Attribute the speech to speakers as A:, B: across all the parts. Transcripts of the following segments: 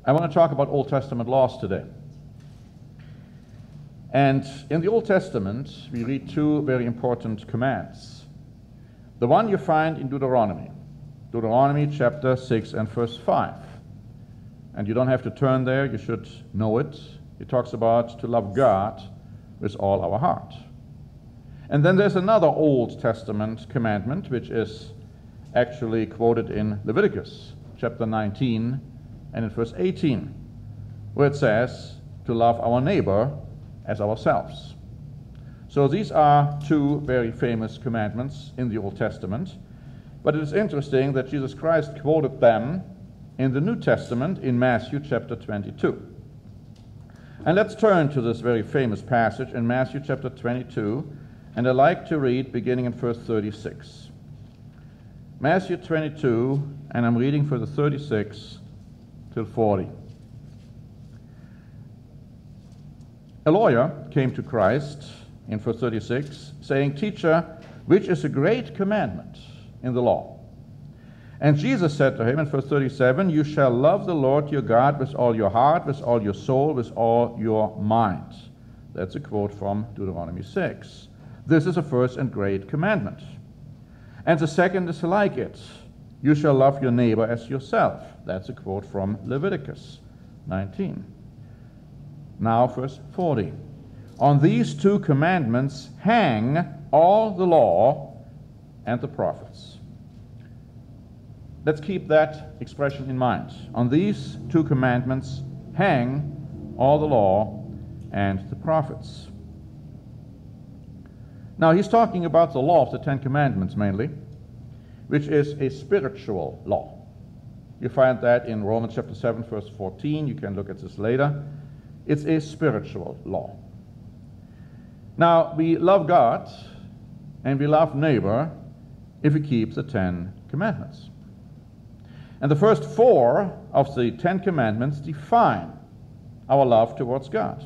A: I want to talk about Old Testament laws today. And in the Old Testament, we read two very important commands. The one you find in Deuteronomy chapter 6 and verse 5. And you don't have to turn there, you should know it. It talks about to love God with all our heart. And then there's another Old Testament commandment, which is actually quoted in Leviticus chapter 19 and in verse 18, where it says to love our neighbor as ourselves. So these are two very famous commandments in the Old Testament, but it is interesting that Jesus Christ quoted them in the New Testament in Matthew chapter 22. And let's turn to this very famous passage in Matthew chapter 22, and I'd like to read beginning in verse 36. Matthew 22, and I'm reading for the 36 till 40. A lawyer came to Christ in verse 36, saying, "Teacher, which is a great commandment in the law?" And Jesus said to him in verse 37, "You shall love the Lord your God with all your heart, with all your soul, with all your mind." That's a quote from Deuteronomy 6. This is a first and great commandment. And the second is like it. You shall love your neighbor as yourself. That's a quote from Leviticus 19. Now verse 40. On these two commandments hang all the law and the prophets. Let's keep that expression in mind. On these two commandments hang all the law and the prophets. Now he's talking about the law of the Ten Commandments mainly, which is a spiritual law. You find that in Romans chapter 7 verse 14. You can look at this later. It's a spiritual law. Now we love God and we love neighbor if we keep the Ten Commandments. And the first four of the Ten Commandments define our love towards God.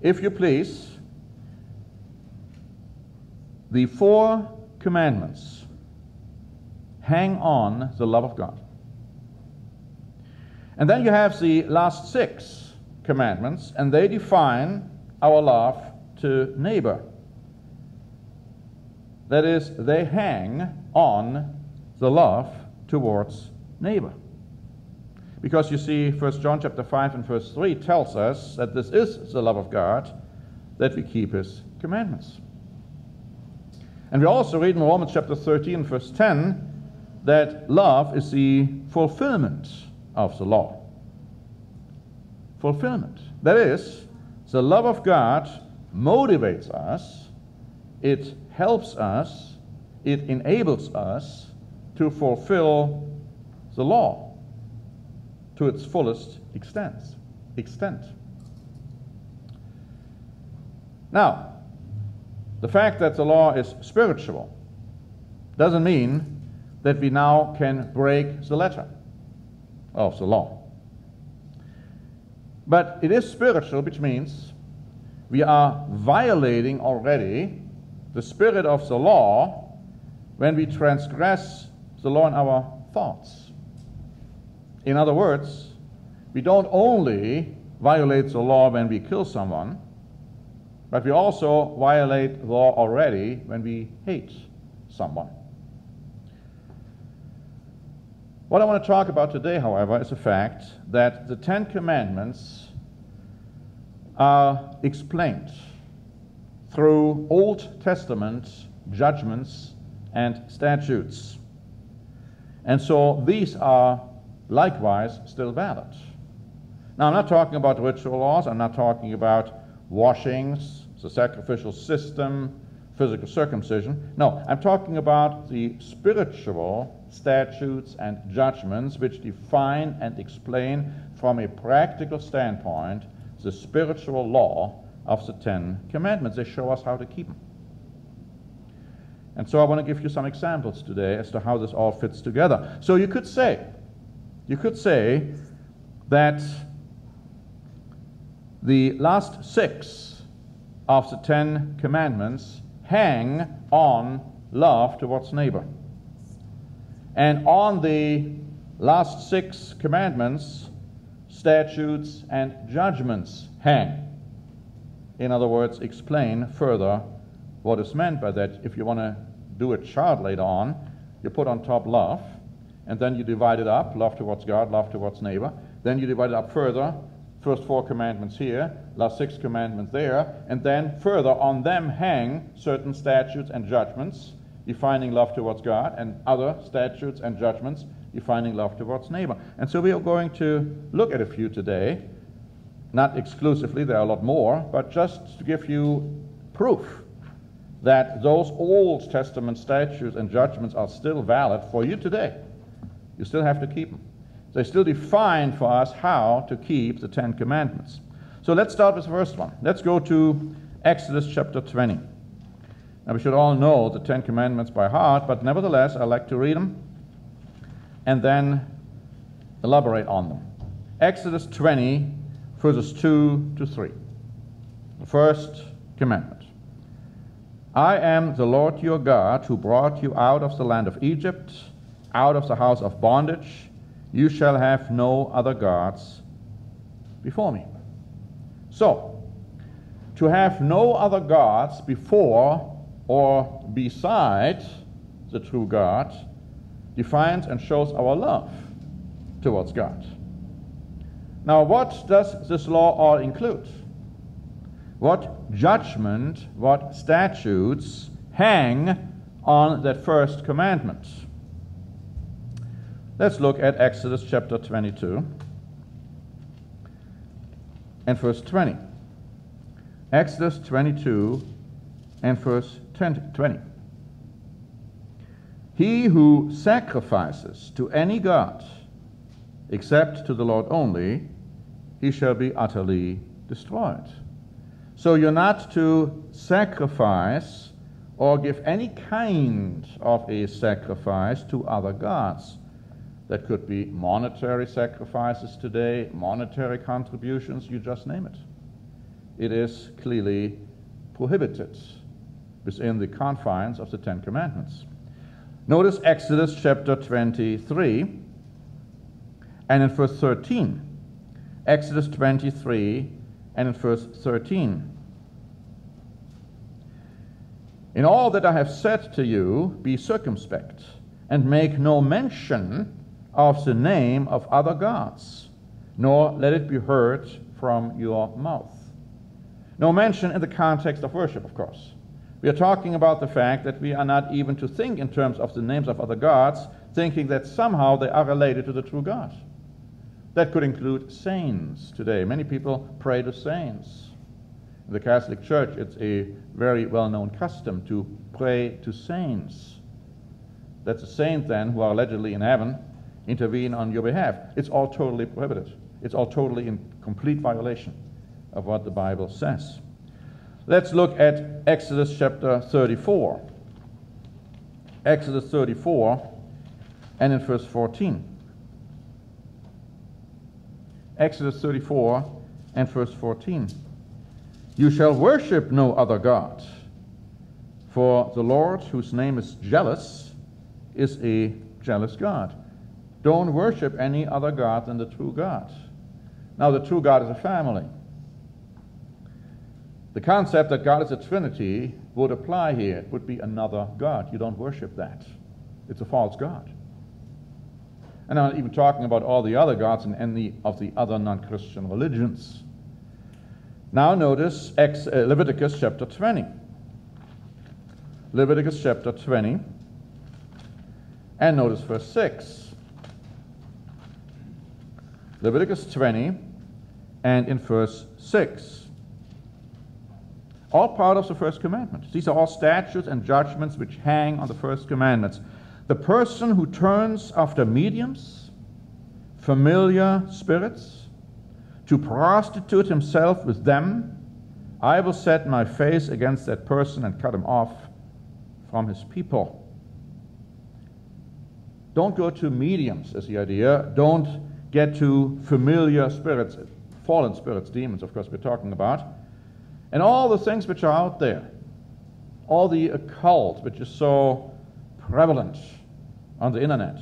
A: If you please, the four commandments hang on the love of God. And then you have the last six commandments, and they define our love to neighbor. That is, they hang on the love towards neighbor. Because you see, 1 John chapter 5 and verse 3 tells us that this is the love of God, that we keep his commandments. And we also read in Romans chapter 13 verse 10 that love is the fulfillment of the law. Fulfillment. That is, the love of God motivates us, it helps us, it enables us to fulfill the law to its fullest extent. Now, the fact that the law is spiritual doesn't mean that we now can break the letter of the law. But it is spiritual, which means we are violating already the spirit of the law when we transgress the law in our thoughts. In other words, we don't only violate the law when we kill someone, but we also violate the law already when we hate someone. What I want to talk about today, however, is the fact that the Ten Commandments are explained through Old Testament judgments and statutes. And so these are likewise still valid. Now, I'm not talking about ritual laws. I'm not talking about washings, the sacrificial system, physical circumcision. No, I'm talking about the spiritual statutes and judgments which define and explain from a practical standpoint the spiritual law of the Ten Commandments. They show us how to keep them. And so I want to give you some examples today as to how this all fits together. So you could say that the last six of the Ten Commandments hang on love towards neighbor. And on the last six commandments statutes, and judgments hang. In other words, explain further what is meant by that. If you want to do a chart later on, you put on top love, and then you divide it up, love towards God, love towards neighbor. Then you divide it up further, first 4 commandments here, last 6 commandments there, and then further on them hang certain statutes and judgments defining love towards God, and other statutes and judgments defining love towards neighbor. And so we are going to look at a few today, not exclusively, there are a lot more, but just to give you proof that those Old Testament statutes and judgments are still valid for you today. You still have to keep them. They still define for us how to keep the 10 Commandments. So let's start with the first one. Let's go to Exodus chapter 20. Now we should all know the 10 Commandments by heart, but nevertheless I like to read them and then elaborate on them. Exodus 20, verses 2 to 3. The first commandment. I am the Lord your God, who brought you out of the land of Egypt, out of the house of bondage. You shall have no other gods before me. So, to have no other gods before or beside the true God defines and shows our love towards God. Now, what does this law all include? What judgment, what statutes hang on that first commandment? Let's look at Exodus chapter 22 and verse 20. Exodus 22 and verse 20. He who sacrifices to any god except to the Lord only, he shall be utterly destroyed. So you're not to sacrifice or give any kind of a sacrifice to other gods. That could be monetary sacrifices today, monetary contributions, you just name it. It is clearly prohibited within the confines of the 10 Commandments. Notice Exodus chapter 23 and in verse 13. Exodus 23 and in verse 13. In all that I have said to you, be circumspect, and make no mention of the name of other gods, nor let it be heard from your mouth. No mention in the context of worship, of course. We are talking about the fact that we are not even to think in terms of the names of other gods, thinking that somehow they are related to the true God. That could include saints today. Many people pray to saints. In the Catholic Church, it's a very well-known custom to pray to saints. That's a saint then, who are allegedly in heaven, intervene on your behalf. It's all totally prohibited. It's all totally in complete violation of what the Bible says. Let's look at Exodus chapter 34. Exodus 34 and in verse 14. Exodus 34 and verse 14. You shall worship no other God, for the Lord, whose name is jealous, is a jealous God. Don't worship any other God than the true God. Now, the true God is a family. The concept that God is a Trinity would apply here. It would be another God. You don't worship that. It's a false God. And I'm not even talking about all the other gods in any of the other non-Christian religions. Now notice Leviticus chapter 20. Leviticus chapter 20. And notice verse 6. Leviticus 20 and in verse 6. All part of the first commandment. These are all statutes and judgments which hang on the first commandments. The person who turns after mediums, familiar spirits, to prostitute himself with them, I will set my face against that person and cut him off from his people. Don't go to mediums is the idea. Don't get to familiar spirits, fallen spirits, demons, of course, we're talking about. And all the things which are out there, all the occult, which is so prevalent on the internet,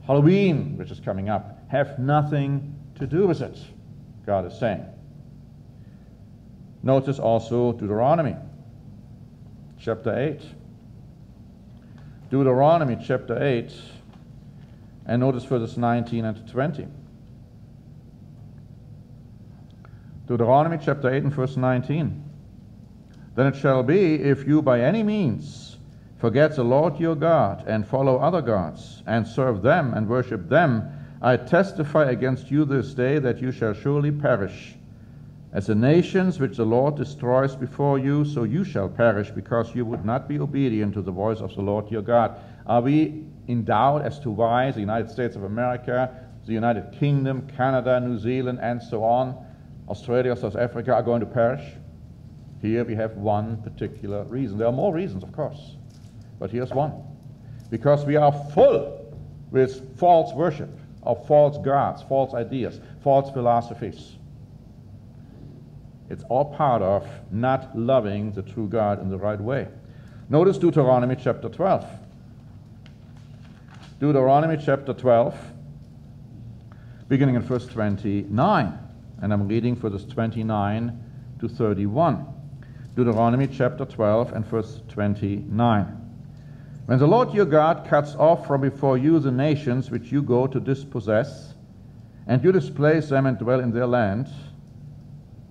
A: Halloween, which is coming up, have nothing to do with it, God is saying. Notice also Deuteronomy chapter 8. Deuteronomy chapter 8, and notice verses 19 and 20. Deuteronomy chapter 8 and verse 19. Then it shall be, if you by any means forget the Lord your God, and follow other gods, and serve them, and worship them, I testify against you this day that you shall surely perish. As the nations which the Lord destroys before you, so you shall perish, because you would not be obedient to the voice of the Lord your God. Are we in doubt as to why the United States of America, the United Kingdom, Canada, New Zealand, and so on, Australia, South Africa, are going to perish? Here we have one particular reason. There are more reasons, of course, but here's one. Because we are full with false worship of false gods, false ideas, false philosophies. It's all part of not loving the true God in the right way. Notice Deuteronomy chapter 12. Deuteronomy chapter 12, beginning in verse 29. And I'm reading verses 29 to 31. Deuteronomy chapter 12 and verse 29. When the Lord your God cuts off from before you the nations which you go to dispossess, and you displace them and dwell in their land,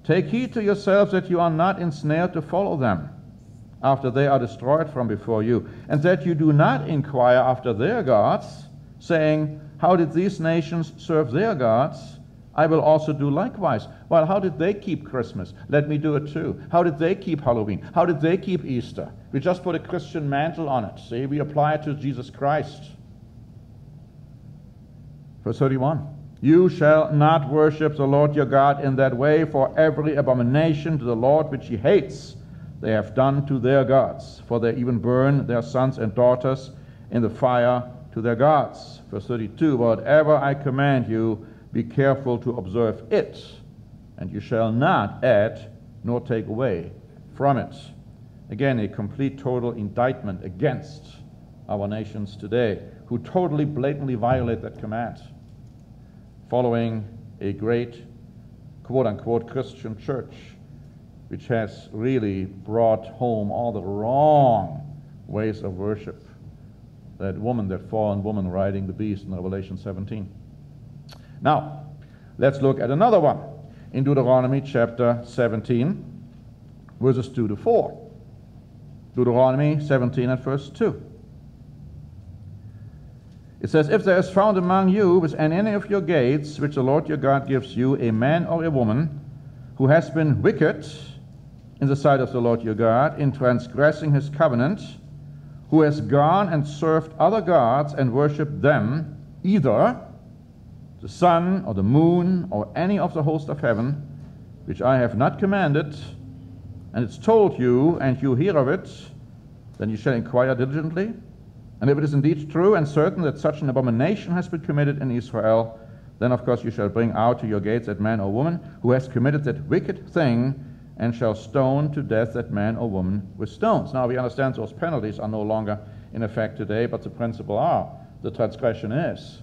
A: take heed to yourselves that you are not ensnared to follow them, after they are destroyed from before you, and that you do not inquire after their gods, saying, how did these nations serve their gods? I will also do likewise. Well, how did they keep Christmas? Let me do it too. How did they keep Halloween? How did they keep Easter? We just put a Christian mantle on it. See, we apply it to Jesus Christ. Verse 31. You shall not worship the Lord your God in that way, for every abomination to the Lord which he hates they have done to their gods, for they even burn their sons and daughters in the fire to their gods. Verse 32. Whatever I command you, be careful to observe it, and you shall not add nor take away from it. Again, a complete, total indictment against our nations today, who totally, blatantly violate that command, following a great, quote-unquote, Christian church, which has really brought home all the wrong ways of worship. That woman, that fallen woman riding the beast in Revelation 17. Now, let's look at another one in Deuteronomy chapter 17, verses 2 to 4. Deuteronomy 17 and verse 2. It says, if there is found among you within any of your gates, which the Lord your God gives you, a man or a woman who has been wicked in the sight of the Lord your God, in transgressing his covenant, who has gone and served other gods and worshipped them, either the sun or the moon or any of the host of heaven, which I have not commanded, and it's told you, and you hear of it, then you shall inquire diligently. And if it is indeed true and certain that such an abomination has been committed in Israel, then of course you shall bring out to your gates that man or woman who has committed that wicked thing, and shall stone to death that man or woman with stones. Now we understand those penalties are no longer in effect today, but the principle are. The transgression is.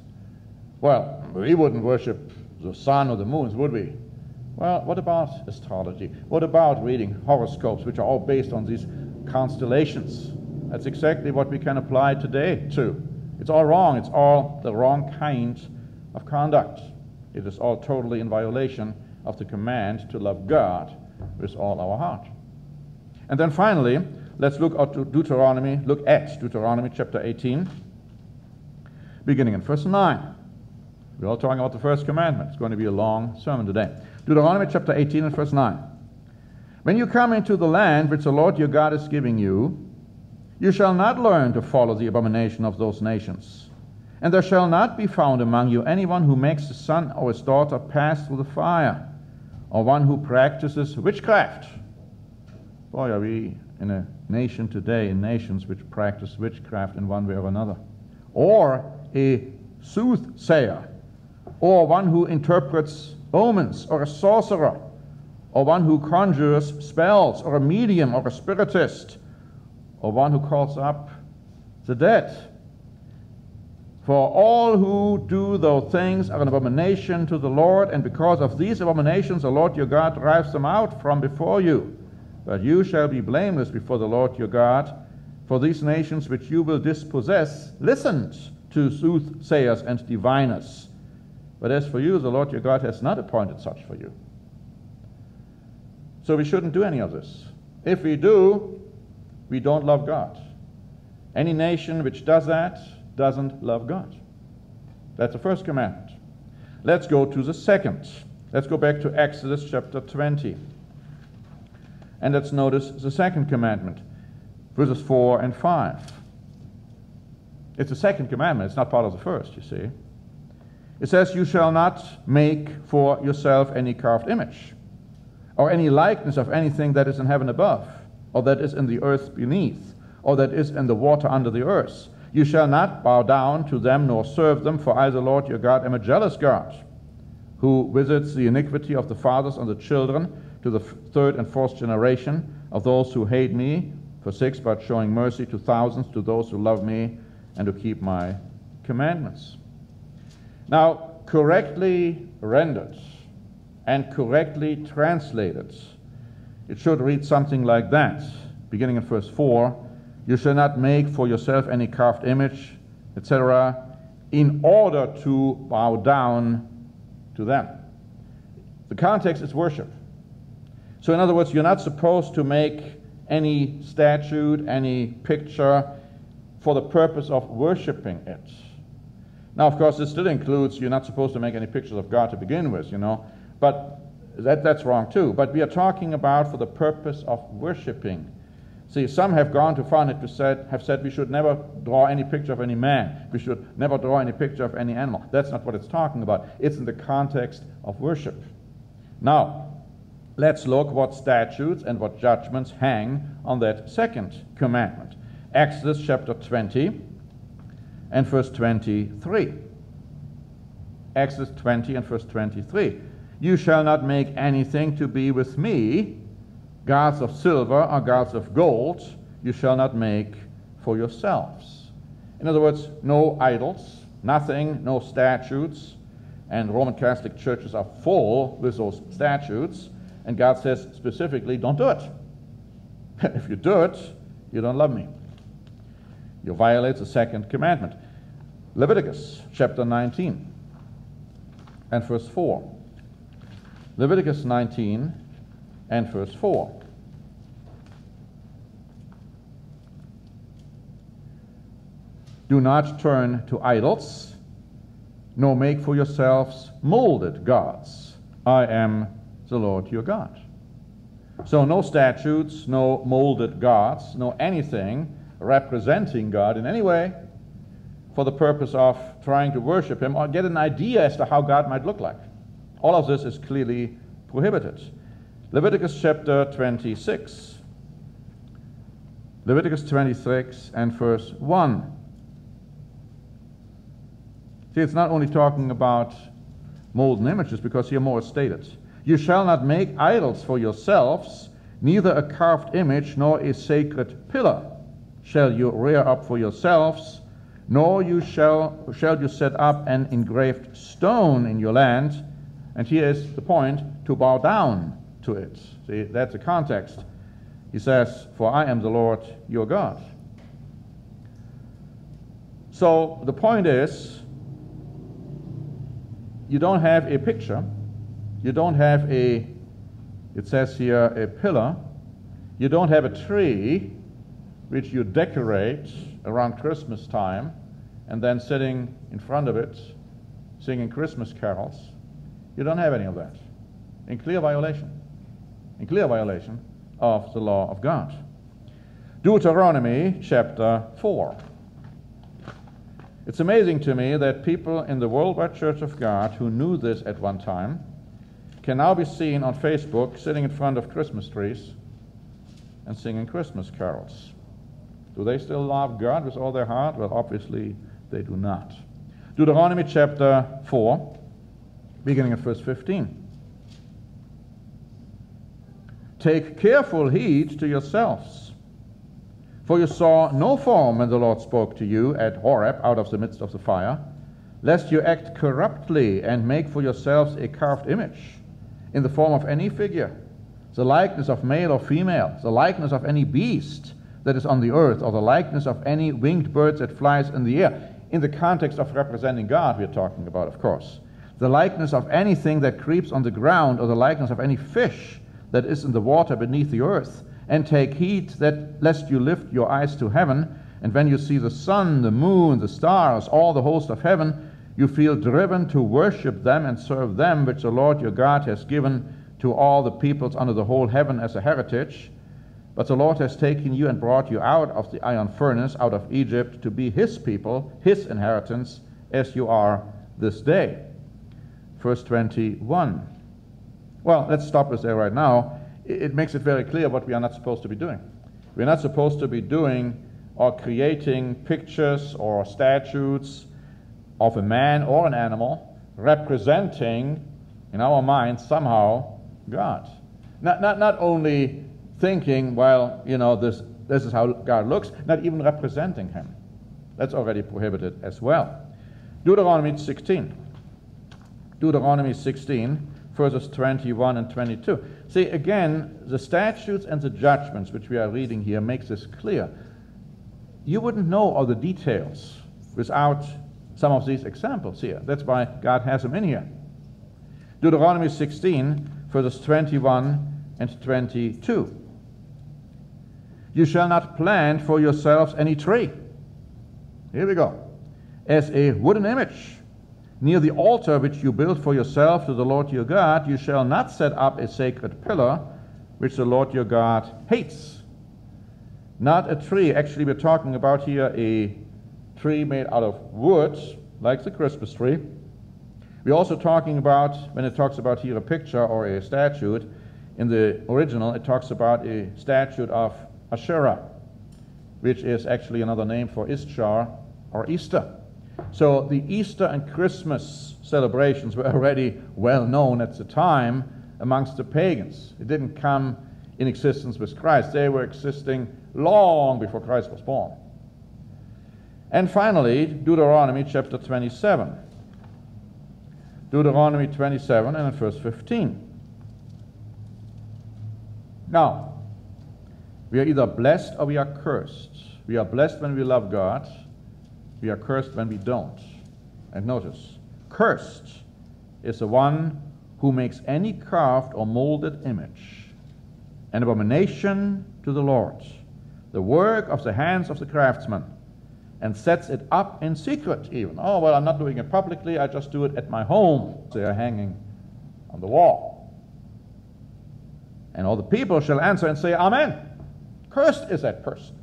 A: Well, we wouldn't worship the sun or the moons, would we? Well, what about astrology? What about reading horoscopes, which are all based on these constellations? That's exactly what we can apply today too. It's all wrong. It's all the wrong kind of conduct. It is all totally in violation of the command to love God with all our heart. And then finally, let's look at Deuteronomy chapter 18, beginning in verse 9. We're all talking about the first commandment. It's going to be a long sermon today. Deuteronomy chapter 18 and verse 9. When you come into the land which the Lord your God is giving you, you shall not learn to follow the abomination of those nations. And there shall not be found among you anyone who makes his son or his daughter pass through the fire, or one who practices witchcraft. Boy, are we in a nation today, in nations which practice witchcraft in one way or another. Or a soothsayer, or one who interprets omens, or a sorcerer, or one who conjures spells, or a medium, or a spiritist, or one who calls up the dead. For all who do those things are an abomination to the Lord, and because of these abominations the Lord your God drives them out from before you. But you shall be blameless before the Lord your God, for these nations which you will dispossess listened to soothsayers and diviners. But as for you, the Lord your God has not appointed such for you. So we shouldn't do any of this. If we do, we don't love God. Any nation which does that doesn't love God. That's the first commandment. Let's go to the second. Let's go back to Exodus chapter 20. And let's notice the second commandment, verses 4 and 5. It's the second commandment. It's not part of the first, you see. It says, you shall not make for yourself any carved image, or any likeness of anything that is in heaven above, or that is in the earth beneath, or that is in the water under the earth. You shall not bow down to them nor serve them, for I, the Lord your God, am a jealous God, who visits the iniquity of the fathers on the children to the third and fourth generation of those who hate me, for 6, but showing mercy to thousands, to those who love me and who keep my commandments. Now, correctly rendered and correctly translated, it should read something like that, beginning in verse 4, you shall not make for yourself any carved image, etc., in order to bow down to them. The context is worship. So in other words, you're not supposed to make any statue, any picture for the purpose of worshiping it. Now, of course, this still includes you're not supposed to make any pictures of God to begin with, but that's wrong too. But we are talking about for the purpose of worshiping. See, some have gone too far and have said we should never draw any picture of any man. We should never draw any picture of any animal. That's not what it's talking about. It's in the context of worship. Now, let's look what statutes and what judgments hang on that second commandment. Exodus chapter 20 and verse 23. Exodus 20 and verse 23. You shall not make anything to be with me, gods of silver or gods of gold, you shall not make for yourselves. In other words, no idols, nothing, no statutes, and Roman Catholic churches are full with those statutes, and God says specifically, don't do it. If you do it, you don't love me. You violate the second commandment. Leviticus chapter 19 and verse 4. Leviticus 19 and verse 4. Do not turn to idols, nor make for yourselves molded gods. I am the Lord your God. So no statutes, no molded gods, no anything representing God in any way for the purpose of trying to worship him or get an idea as to how God might look like. All of this is clearly prohibited. Leviticus chapter 26. Leviticus 26 and verse 1. See, it's not only talking about molten images, because here more is stated. You shall not make idols for yourselves, neither a carved image nor a sacred pillar shall you rear up for yourselves, nor shall you set up an engraved stone in your land. And here is the point, to bow down to it. See, that's the context. He says, for I am the Lord your God. So the point is, you don't have a picture, you don't have it says here, a pillar, you don't have a tree which you decorate around Christmas time and then sitting in front of it singing Christmas carols. You don't have any of that. In clear violation of the law of God. Deuteronomy chapter 4. It's amazing to me that people in the Worldwide Church of God who knew this at one time can now be seen on Facebook sitting in front of Christmas trees and singing Christmas carols. Do they still love God with all their heart? Well, obviously they do not. Deuteronomy chapter 4, beginning at verse 15. Take careful heed to yourselves, For you saw no form when the Lord spoke to you at Horeb out of the midst of the fire, lest you act corruptly and make for yourselves a carved image in the form of any figure, the likeness of male or female, the likeness of any beast that is on the earth, or the likeness of any winged bird that flies in the air. In the context of representing God, we're talking about, of course. The likeness of anything that creeps on the ground, or the likeness of any fish that is in the water beneath the earth. And take heed that lest you lift your eyes to heaven, and when you see the sun, the moon, the stars, all the host of heaven, you feel driven to worship them and serve them, which the Lord your God has given to all the peoples under the whole heaven as a heritage. But the Lord has taken you and brought you out of the iron furnace, out of Egypt, to be his people, his inheritance, as you are this day. Verse 21. Well, let's stop us there right now. It makes it very clear what we are not supposed to be doing. We're not supposed to be doing or creating pictures or statues of a man or an animal representing in our minds somehow God. Not only thinking, well, you know, this is how God looks, not even representing him. That's already prohibited as well. Deuteronomy 16. Deuteronomy 16, verses 21 and 22. See, again, the statutes and the judgments which we are reading here makes this clear. You wouldn't know all the details without some of these examples here. That's why God has them in here. Deuteronomy 16, verses 21 and 22. You shall not plant for yourselves any tree. Here we go. As a wooden image. Near the altar which you build for yourself to the Lord your God, you shall not set up a sacred pillar, which the Lord your God hates. Not a tree. Actually, we're talking about here a tree made out of wood, like the Christmas tree. We're also talking about, when it talks about here a picture or a statue, in the original it talks about a statue of Asherah, which is actually another name for Ishtar or Easter. So the Easter and Christmas celebrations were already well known at the time amongst the pagans. It didn't come in existence with Christ. They were existing long before Christ was born. And finally, Deuteronomy chapter 27. Deuteronomy 27 and in verse 15. Now, we are either blessed or we are cursed. We are blessed when we love God. We are cursed when we don't. And notice, cursed is the one who makes any carved or molded image, an abomination to the Lord, the work of the hands of the craftsman, and sets it up in secret even. Oh, well, I'm not doing it publicly, I just do it at my home. They are hanging on the wall. And all the people shall answer and say, Amen. Cursed is that person.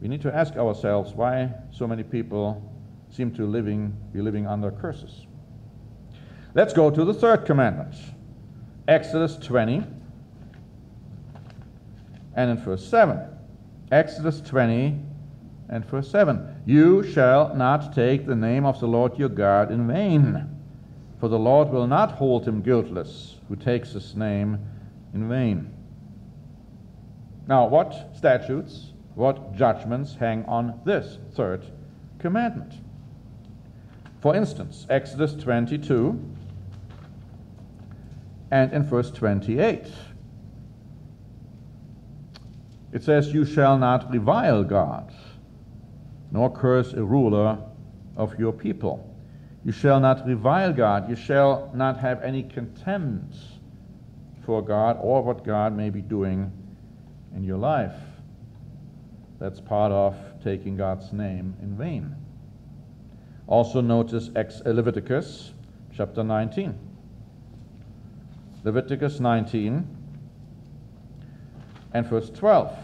A: We need to ask ourselves why so many people seem to be living under curses. Let's go to the third commandment. Exodus 20 and in verse 7. Exodus 20 and verse 7. You shall not take the name of the Lord your God in vain, for the Lord will not hold him guiltless who takes his name in vain. Now, what statutes, what judgments hang on this third commandment? For instance, Exodus 22 and in verse 28. It says, you shall not revile God, nor curse a ruler of your people. You shall not revile God. You shall not have any contempt for God or what God may be doing in your life. That's part of taking God's name in vain. Also notice Leviticus chapter 19. Leviticus 19 and verse 12.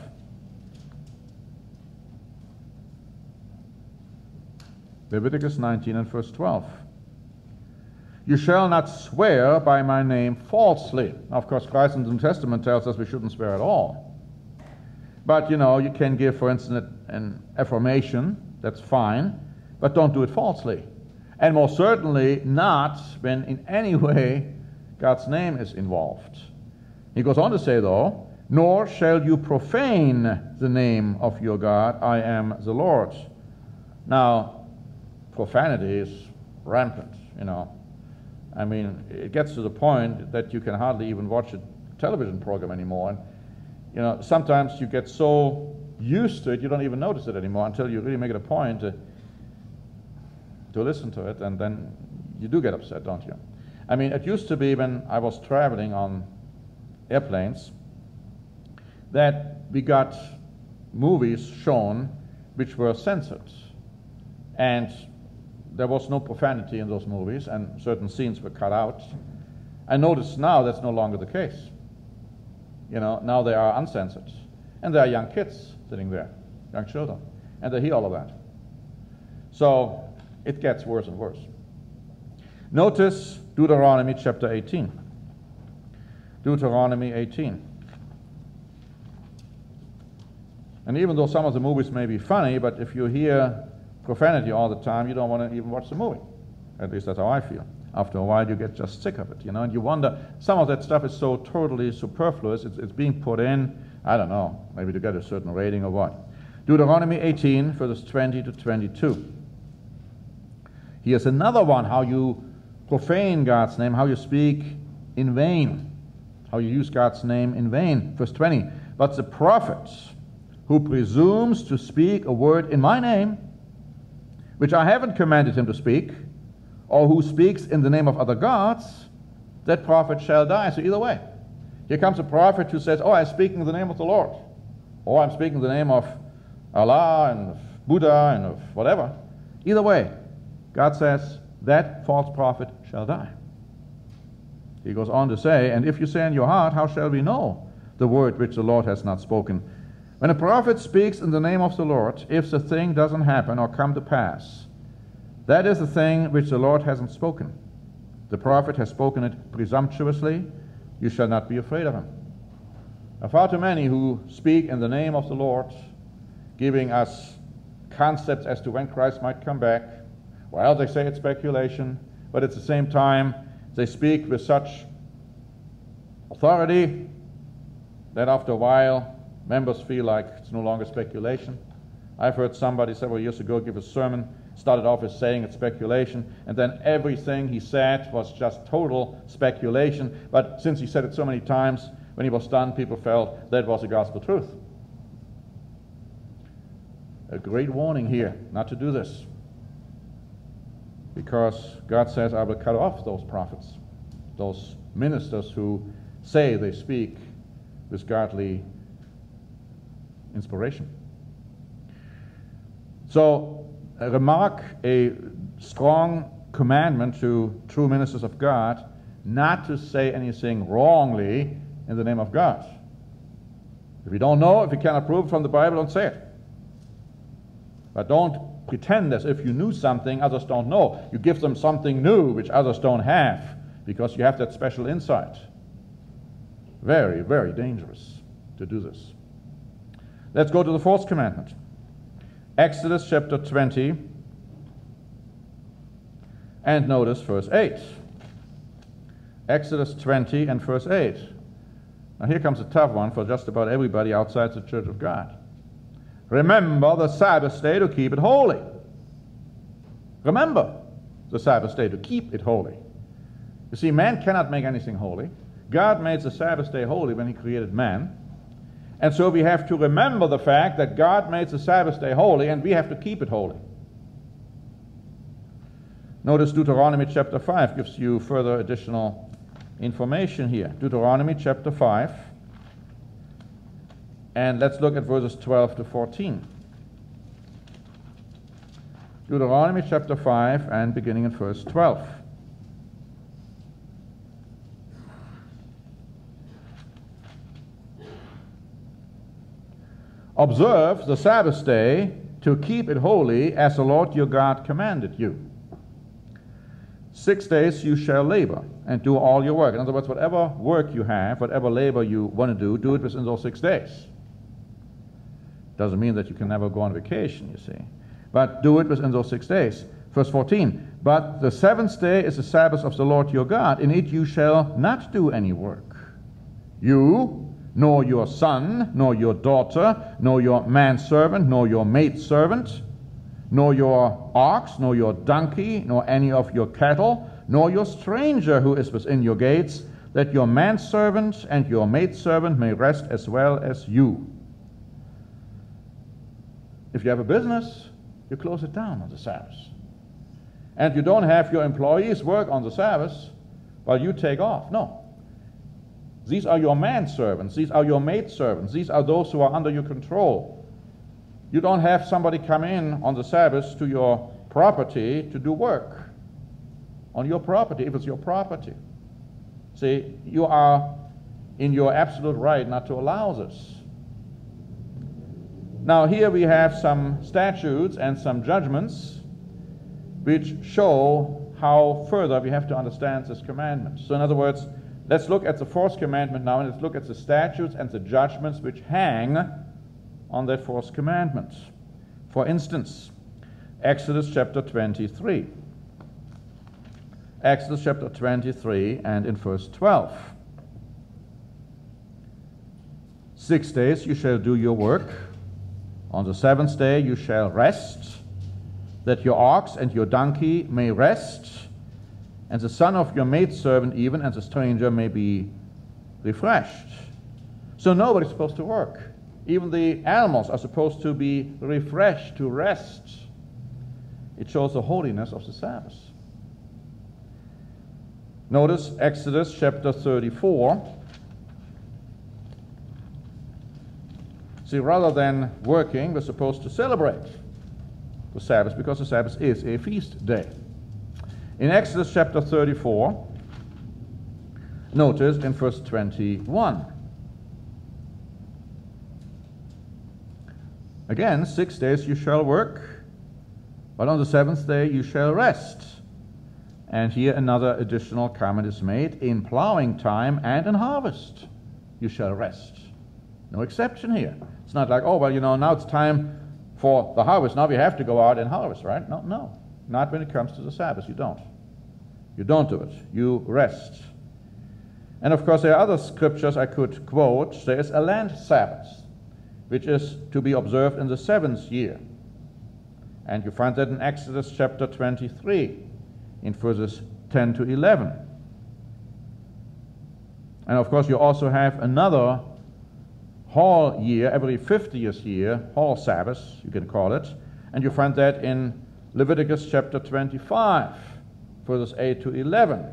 A: Leviticus 19 and verse 12. You shall not swear by my name falsely. Now, of course, Christ in the New Testament tells us we shouldn't swear at all. But, you know, you can give, for instance, an affirmation. That's fine. But don't do it falsely. And most certainly not when in any way God's name is involved. He goes on to say, though, nor shall you profane the name of your God. I am the Lord. Now, profanity is rampant, you know. I mean, it gets to the point that you can hardly even watch a television program anymore. And, you know, sometimes you get so used to it, you don't even notice it anymore until you really make it a point to listen to it, and then you do get upset, don't you? I mean, it used to be when I was traveling on airplanes that we got movies shown which were censored. And there was no profanity in those movies, and certain scenes were cut out. I notice now that's no longer the case. You know, now they are uncensored. And there are young kids sitting there, young children, and they hear all of that. So it gets worse and worse. Notice Deuteronomy chapter 18. Deuteronomy 18. And even though some of the movies may be funny, but if you hear profanity all the time, you don't want to even watch the movie. At least that's how I feel. After a while, you get just sick of it, you know, and you wonder, some of that stuff is so totally superfluous, it's being put in, I don't know, maybe to get a certain rating or what. Deuteronomy 18, verses 20 to 22. Here's another one, how you profane God's name, how you speak in vain, how you use God's name in vain. Verse 20, but the prophet who presumes to speak a word in my name, which I haven't commanded him to speak, or who speaks in the name of other gods, that prophet shall die. So either way, here comes a prophet who says, oh, I'm speaking in the name of the Lord, or I'm speaking in the name of Allah and of Buddha and of whatever. Either way, God says, that false prophet shall die. He goes on to say, and if you say in your heart, how shall we know the word which the Lord has not spoken? When a prophet speaks in the name of the Lord, if the thing doesn't happen or come to pass, that is the thing which the Lord hasn't spoken. The prophet has spoken it presumptuously. You shall not be afraid of him. There are far too many who speak in the name of the Lord, giving us concepts as to when Christ might come back. Well, they say it's speculation, but at the same time, they speak with such authority that after a while, members feel like it's no longer speculation. I've heard somebody several years ago give a sermon, started off as saying it's speculation, and then everything he said was just total speculation. But since he said it so many times, when he was done, people felt that was the gospel truth. A great warning here not to do this, because God says, I will cut off those prophets, those ministers who say they speak with godly inspiration. So, remark a strong commandment to true ministers of God not to say anything wrongly in the name of God. If you don't know, if you cannot prove from the Bible, don't say it. But don't pretend as if you knew something others don't know. You give them something new which others don't have because you have that special insight. Very, very dangerous to do this. Let's go to the fourth commandment. Exodus chapter 20, and notice verse 8. Exodus 20 and verse 8. Now here comes a tough one for just about everybody outside the Church of God. Remember the Sabbath day to keep it holy. Remember the Sabbath day to keep it holy. You see, man cannot make anything holy. God made the Sabbath day holy when he created man. And so we have to remember the fact that God made the Sabbath day holy, and we have to keep it holy. Notice Deuteronomy chapter 5 gives you further additional information here. Deuteronomy chapter 5. And let's look at verses 12 to 14. Deuteronomy chapter 5 and beginning in verse 12. Observe the Sabbath day to keep it holy as the Lord your God commanded you. 6 days you shall labor and do all your work. In other words, whatever work you have, whatever labor you want to do it within those 6 days. Doesn't mean that you can never go on vacation, you see. But do it within those 6 days. Verse 14, but the seventh day is the Sabbath of the Lord your God. In it you shall not do any work. You, nor your son, nor your daughter, nor your manservant, nor your maidservant, nor your ox, nor your donkey, nor any of your cattle, nor your stranger who is within your gates, that your manservant and your maidservant may rest as well as you. If you have a business, you close it down on the Sabbath. And you don't have your employees work on the Sabbath while you take off. No. These are your manservants. These are your maidservants. These are those who are under your control. You don't have somebody come in on the Sabbath to your property to do work on your property, if it's your property. See, you are in your absolute right not to allow this. Now here we have some statutes and some judgments which show how further we have to understand this commandment. So in other words, let's look at the fourth commandment now, and let's look at the statutes and the judgments which hang on that fourth commandment. For instance, Exodus chapter 23. Exodus chapter 23 and in verse 12. 6 days you shall do your work. On the seventh day you shall rest, that your ox and your donkey may rest, and the son of your maidservant even, and the stranger may be refreshed. So nobody's supposed to work. Even the animals are supposed to be refreshed, to rest. It shows the holiness of the Sabbath. Notice Exodus chapter 34. See, rather than working, we're supposed to celebrate the Sabbath, because the Sabbath is a feast day. In Exodus chapter 34, notice in verse 21. Again, 6 days you shall work, but on the seventh day you shall rest. And here another additional comment is made. In plowing time and in harvest you shall rest. No exception here. It's not like, oh, well, now it's time for the harvest. Now we have to go out and harvest, right? No. Not when it comes to the Sabbath. You don't. You don't do it. You rest. And of course, there are other scriptures I could quote. There is a land Sabbath, which is to be observed in the seventh year. And you find that in Exodus chapter 23, in verses 10 to 11. And of course, you also have another whole year, every 50th year, whole Sabbath, you can call it. And you find that in Leviticus chapter 25, verses 8 to 11.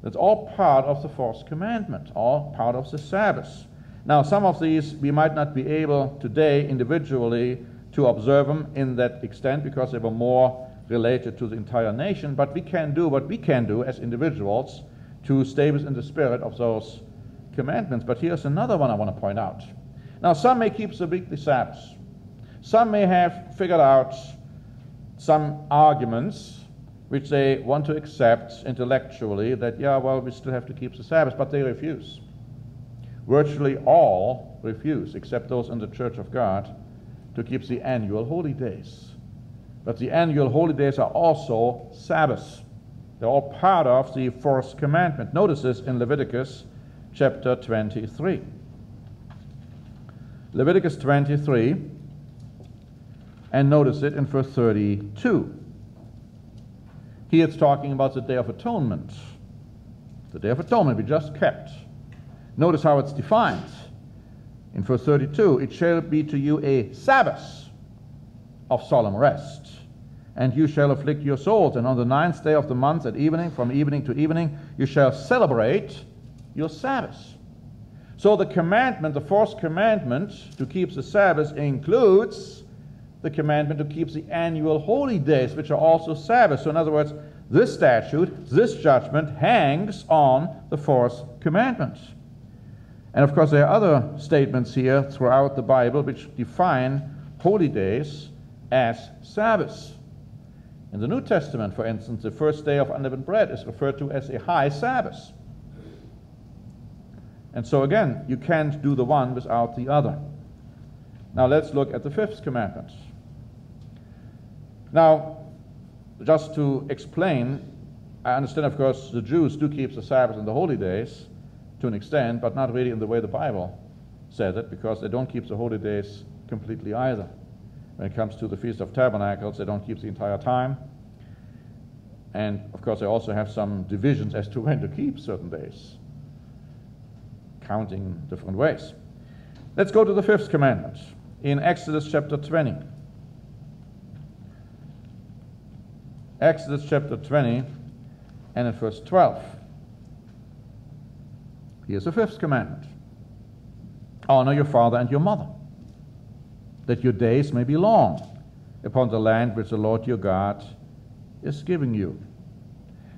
A: That's all part of the fourth commandment, all part of the Sabbath. Now, some of these we might not be able today individually to observe them in that extent because they were more related to the entire nation, but we can do what we can do as individuals to stay within the spirit of those commandments. But here's another one I want to point out. Now, some may keep the weekly Sabbath. Some may have figured out some arguments which they want to accept intellectually that, yeah, well, we still have to keep the Sabbath, but they refuse. Virtually all refuse, except those in the Church of God, to keep the annual holy days. But the annual holy days are also Sabbaths. They're all part of the fourth commandment. Notice this in Leviticus chapter 23. Leviticus 23, and notice it in verse 32. Here it's talking about the Day of Atonement. The Day of Atonement we just kept. Notice how it's defined. In verse 32, it shall be to you a Sabbath of solemn rest, and you shall afflict your souls, and on the 9th day of the month at evening, from evening to evening, you shall celebrate your Sabbath. So the commandment, the fourth commandment to keep the Sabbath includes the commandment to keep the annual holy days, which are also Sabbath. So in other words, this statute, this judgment hangs on the fourth commandment. And of course, there are other statements here throughout the Bible which define holy days as Sabbaths. In the New Testament, for instance, the first day of unleavened bread is referred to as a high Sabbath. And so again, you can't do the one without the other. Now let's look at the fifth commandment. Now, just to explain, I understand, of course, the Jews do keep the Sabbath and the holy days to an extent, but not really in the way the Bible said it, because they don't keep the holy days completely either. When it comes to the Feast of Tabernacles, they don't keep the entire time. And of course, they also have some divisions as to when to keep certain days, counting different ways. Let's go to the fifth commandment in Exodus chapter 20. Exodus chapter 20 and in verse 12. Here's the fifth commandment. Honor your father and your mother, that your days may be long upon the land which the Lord your God is giving you.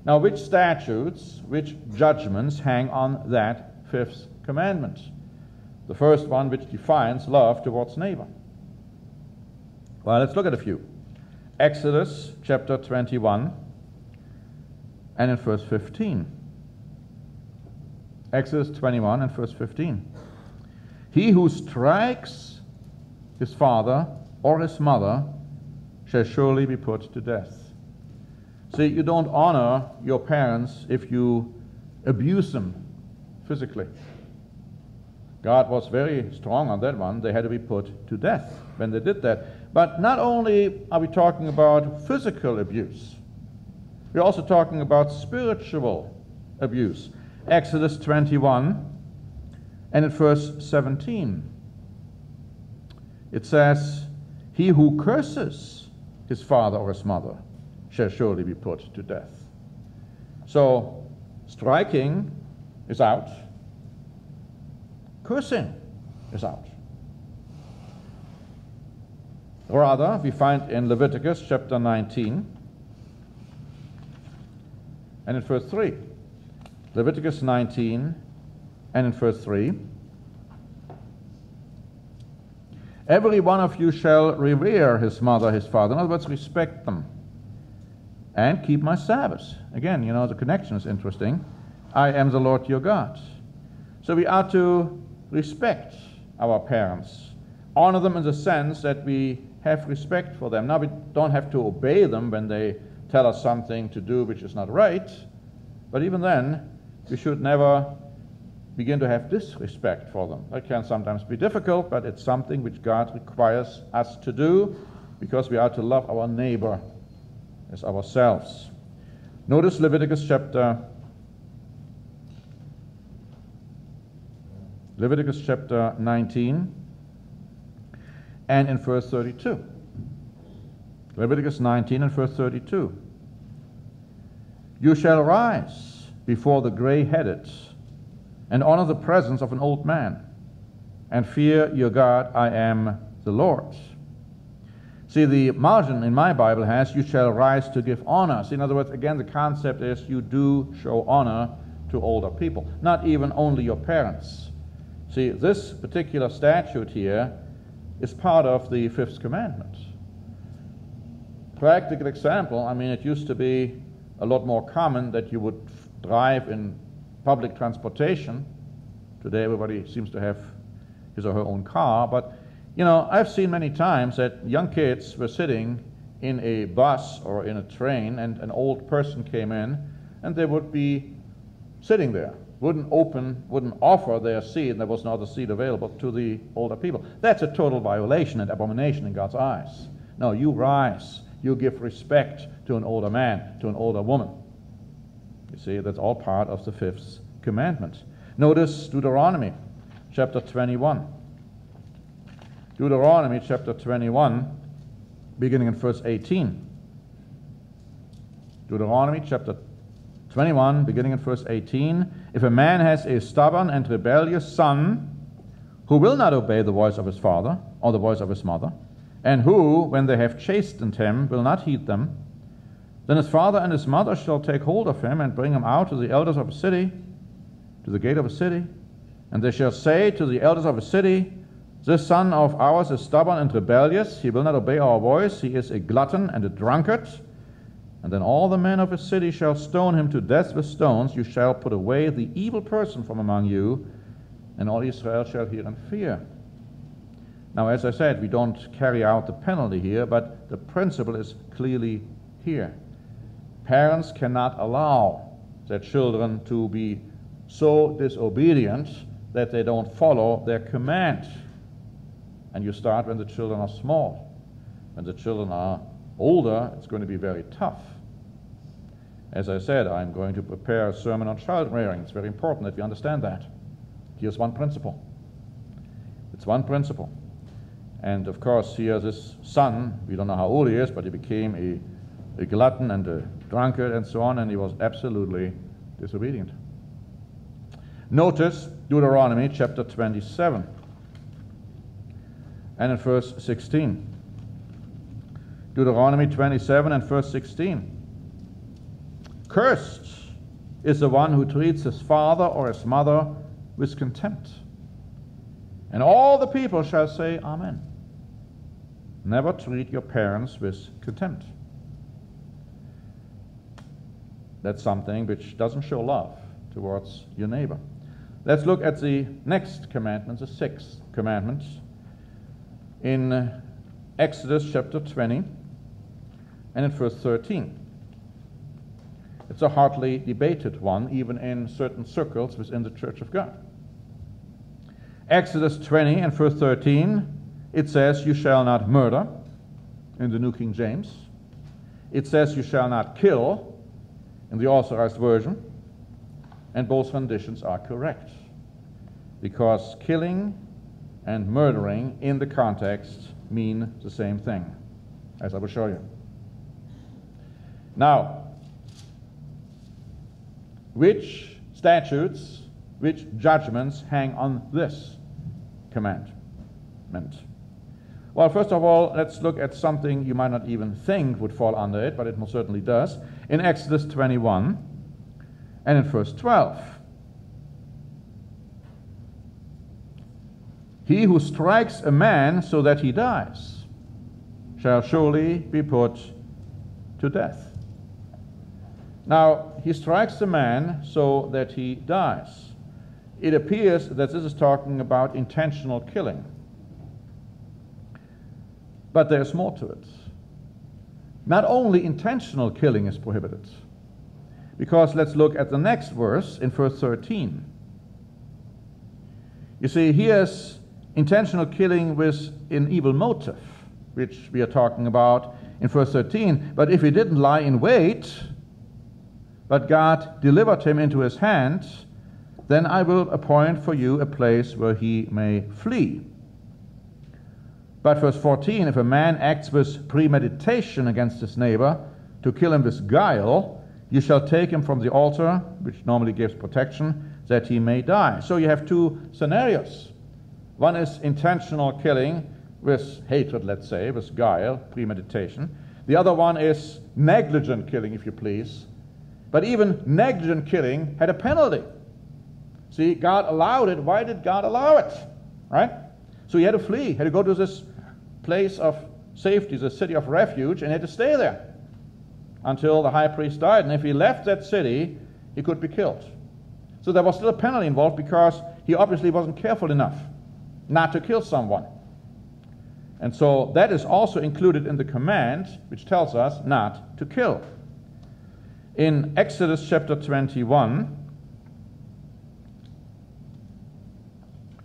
A: Now, which statutes, which judgments hang on that fifth commandment? The first one, which defines love towards neighbor. Well, let's look at a few. Exodus chapter 21 and in verse 15. Exodus 21 and verse 15. He who strikes his father or his mother shall surely be put to death. See, you don't honor your parents if you abuse them physically. God was very strong on that one. They had to be put to death when they did that. But not only are we talking about physical abuse, we're also talking about spiritual abuse. Exodus 21 and in verse 17, it says, he who curses his father or his mother shall surely be put to death. So, striking is out. Cursing is out. Rather, we find in Leviticus chapter 19 and in verse 3. Leviticus 19 and in verse 3. Every one of you shall revere his mother, his father. In other words, respect them. And keep my Sabbaths. Again, you know, the connection is interesting. I am the Lord your God. So we are to respect our parents. Honor them in the sense that we have respect for them. Now, we don't have to obey them when they tell us something to do which is not right. But even then, we should never begin to have disrespect for them. That can sometimes be difficult, but it's something which God requires us to do because we are to love our neighbor as ourselves. Notice Leviticus chapter 19 and in verse 32. Leviticus 19 and verse 32. You shall rise before the gray-headed and honor the presence of an old man and fear your God, I am the Lord. See, the margin in my Bible has, you shall rise to give honor. See, in other words, again, the concept is you do show honor to older people, not even only your parents. See, this particular statute here is part of the fifth commandment. Practical example, I mean, it used to be a lot more common that you would drive in public transportation. Today everybody seems to have his or her own car, but you know, I've seen many times that young kids were sitting in a bus or in a train and an old person came in and they would be sitting there, wouldn't offer their seat, and there was no other seat available to the older people. That's a total violation and abomination in God's eyes. No, you rise, you give respect to an older man, to an older woman. You see, that's all part of the fifth commandment. Notice Deuteronomy chapter 21. Deuteronomy chapter 21, beginning in verse 18. Deuteronomy chapter 21, beginning in verse 18. If a man has a stubborn and rebellious son who will not obey the voice of his father or the voice of his mother, and who, when they have chastened him, will not heed them, then his father and his mother shall take hold of him and bring him out to the elders of a city, to the gate of a city, and they shall say to the elders of a city, this son of ours is stubborn and rebellious. He will not obey our voice. He is a glutton and a drunkard. And then all the men of his city shall stone him to death with stones. You shall put away the evil person from among you, and all Israel shall hear and fear. Now, as I said, we don't carry out the penalty here, but the principle is clearly here. Parents cannot allow their children to be so disobedient that they don't follow their command. And you start when the children are small. When the children are older, it's going to be very tough. As I said, I'm going to prepare a sermon on child rearing. It's very important that we understand that. Here's one principle. It's one principle. And of course, here this son, we don't know how old he is, but he became a glutton and a drunkard and so on, and he was absolutely disobedient. Notice Deuteronomy chapter 27 and in verse 16. Deuteronomy 27 and verse 16. Cursed is the one who treats his father or his mother with contempt. And all the people shall say, Amen. Never treat your parents with contempt. That's something which doesn't show love towards your neighbor. Let's look at the next commandment, the sixth commandment, in Exodus chapter 20 and in verse 13. It's a hotly debated one, even in certain circles within the Church of God. Exodus 20 and verse 13, it says, you shall not murder, in the New King James. It says, you shall not kill, in the Authorized Version. And both renditions are correct, because killing and murdering in the context mean the same thing, as I will show you. Now, which statutes, which judgments hang on this commandment? Well, first of all, let's look at something you might not even think would fall under it, but it most certainly does. In Exodus 21 and in verse 12. He who strikes a man so that he dies shall surely be put to death. Now, he strikes the man so that he dies. It appears that this is talking about intentional killing. But there's more to it. Not only intentional killing is prohibited, because let's look at the next verse in verse 13. You see, here's intentional killing with an evil motive, which we are talking about in verse 13. But if he didn't lie in wait, but God delivered him into his hand, then I will appoint for you a place where he may flee. But verse 14, if a man acts with premeditation against his neighbor to kill him with guile, you shall take him from the altar, which normally gives protection, that he may die. So you have two scenarios. One is intentional killing with hatred, let's say, with guile, premeditation. The other one is negligent killing, if you please. But even negligent killing had a penalty. See, God allowed it. Why did God allow it? Right? So he had to flee, had to go to this place of safety, the city of refuge, and he had to stay there until the high priest died. And if he left that city, he could be killed. So there was still a penalty involved, because he obviously wasn't careful enough not to kill someone. And so that is also included in the command, which tells us not to kill. In Exodus chapter 21,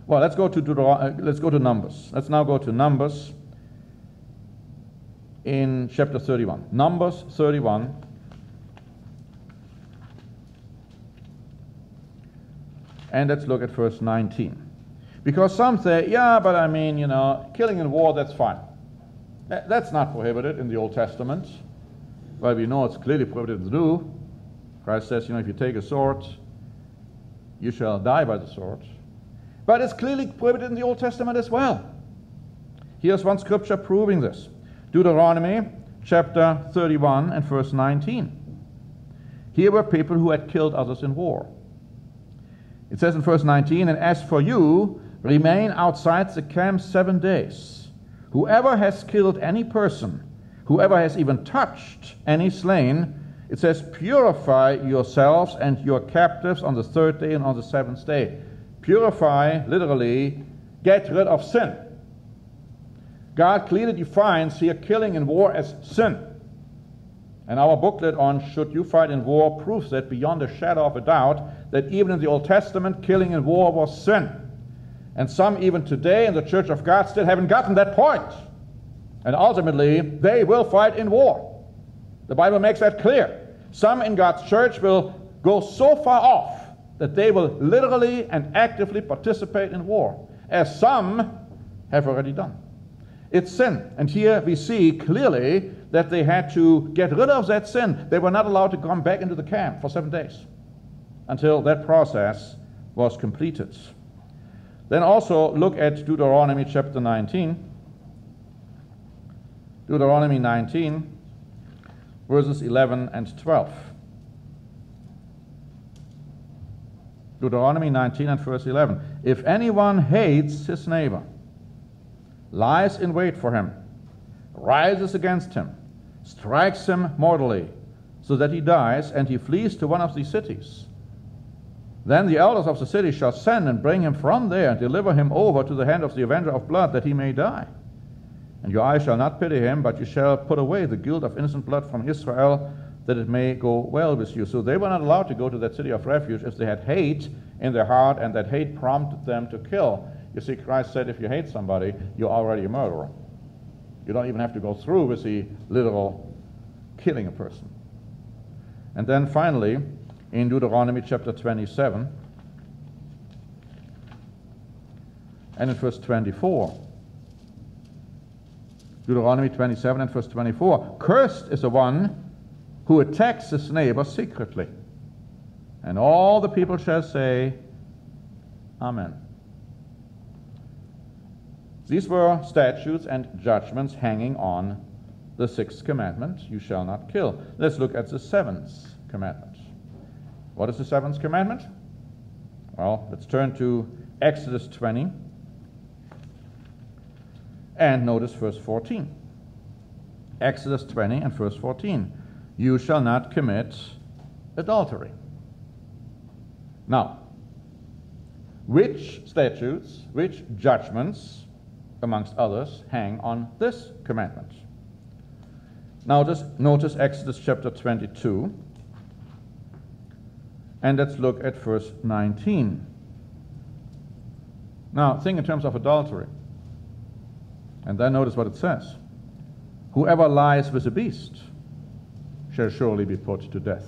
A: well, let's go to Numbers. Let's now go to Numbers in chapter 31. Numbers 31. And let's look at verse 19. Because some say, yeah, but I mean, killing in war, that's fine. That's not prohibited in the Old Testament. Well, we know it's clearly prohibited in the New. Christ says, if you take a sword, you shall die by the sword. But it's clearly prohibited in the Old Testament as well. Here's one scripture proving this. Deuteronomy chapter 31 and verse 19. Here were people who had killed others in war. It says in verse 19, and as for you, remain outside the camp 7 days. Whoever has killed any person, whoever has even touched any slain, it says, purify yourselves and your captives on the 3rd day and on the 7th day. Purify, literally, get rid of sin. God clearly defines here killing in war as sin. And our booklet on Should You Fight in War proves that beyond a shadow of a doubt, that even in the Old Testament, killing in war was sin. And some even today in the Church of God still haven't gotten that point. And ultimately, they will fight in war. The Bible makes that clear. Some in God's church will go so far off that they will literally and actively participate in war, as some have already done. It's sin. And here we see clearly that they had to get rid of that sin. They were not allowed to come back into the camp for 7 days until that process was completed. Then also look at Deuteronomy chapter 19. Deuteronomy 19, verses 11 and 12. Deuteronomy 19 and verse 11. If anyone hates his neighbor, lies in wait for him, rises against him, strikes him mortally, so that he dies, and he flees to one of these cities, then the elders of the city shall send and bring him from there and deliver him over to the hand of the avenger of blood, that he may die. And your eyes shall not pity him, but you shall put away the guilt of innocent blood from Israel, that it may go well with you. So they were not allowed to go to that city of refuge if they had hate in their heart, and that hate prompted them to kill. You see, Christ said if you hate somebody, you're already a murderer. You don't even have to go through with the literal killing a person. And then finally, in Deuteronomy chapter 27 and in verse 24. Deuteronomy 27 and verse 24. Cursed is the one who attacks his neighbor secretly. And all the people shall say, Amen. These were statutes and judgments hanging on the 6th commandment, you shall not kill. Let's look at the 7th commandment. What is the 7th commandment? Well, let's turn to Exodus 20 and notice verse 14. Exodus 20 and verse 14. You shall not commit adultery. Now, which statutes, which judgments, amongst others, hang on this commandment? Notice Exodus chapter 22, and let's look at verse 19. Now, think in terms of adultery, and then notice what it says. Whoever lies with a beast shall surely be put to death.